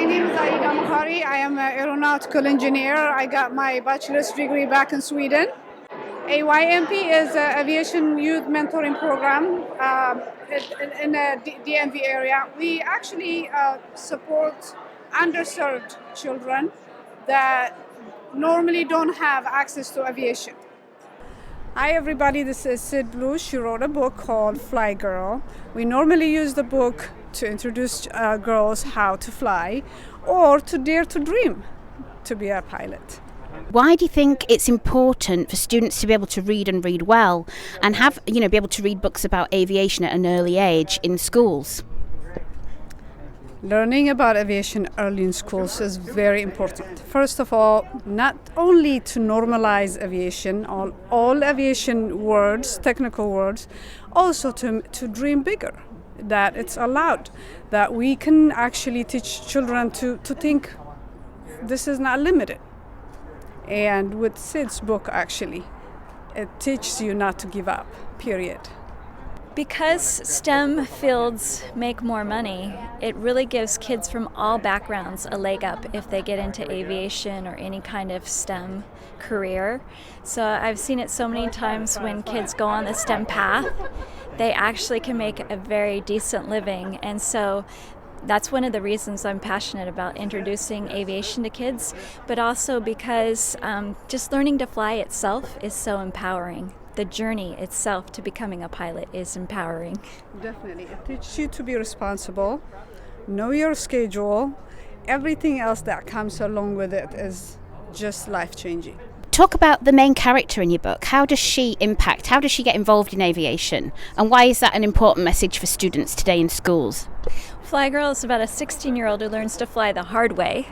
name is Aida Mehari. I am an aeronautical engineer. I got my bachelor's degree back in Sweden. AYMP is an Aviation Youth Mentoring Program in the DMV area. We actually support underserved children that normally don't have access to aviation. Hi everybody, this is Sid Blue. She wrote a book called Fly Girl. We normally use the book to introduce girls how to fly or to dare to dream to be a pilot. Why do you think it's important for students to be able to read and read well and have, be able to read books about aviation at an early age in schools? Learning about aviation early in schools is very important. First of all, not only to normalize aviation, all aviation words, technical words, also to dream bigger, that it's allowed, that we can actually teach children to think this is not limited. And with Sid's book, actually, it teaches you not to give up, period. Because STEM fields make more money, it really gives kids from all backgrounds a leg up if they get into aviation or any kind of STEM career. So I've seen it so many times when kids go on the STEM path, they actually can make a very decent living. And so that's one of the reasons I'm passionate about introducing aviation to kids, but also because just learning to fly itself is so empowering. The journey itself to becoming a pilot is empowering. Definitely. It teaches you to be responsible, know your schedule. Everything else that comes along with it is just life-changing. Talk about the main character in your book. How does she impact? How does she get involved in aviation? And why is that an important message for students today in schools? Fly Girl is about a 16-year-old who learns to fly the hard way.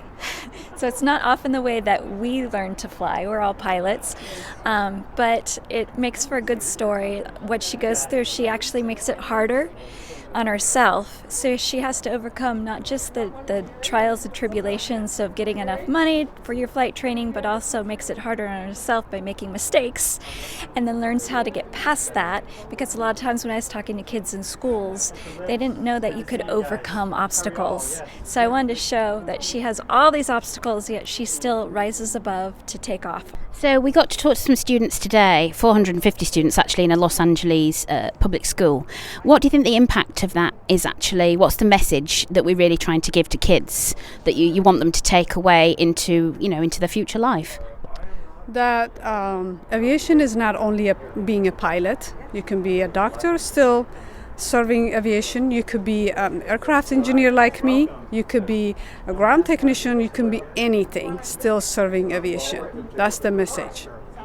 So it's not often the way that we learn to fly. We're all pilots. But it makes for a good story. What she goes through, she actually makes it harder on herself. So she has to overcome not just the trials and tribulations of getting enough money for your flight training, but also makes it harder on herself by making mistakes, and then learns how to get past that, because a lot of times when I was talking to kids in schools, they didn't know that you could overcome obstacles. So I wanted to show that she has all these obstacles, yet she still rises above to take off. So we got to talk to some students today, 450 students actually, in a Los Angeles public school. What do you think the impact of that is actually? What's the message that we're really trying to give to kids that you want them to take away into their future life? That aviation is not only being a pilot. You can be a doctor still serving aviation. You could be an aircraft engineer like me. You could be a ground technician. You can be anything still serving aviation. That's the message.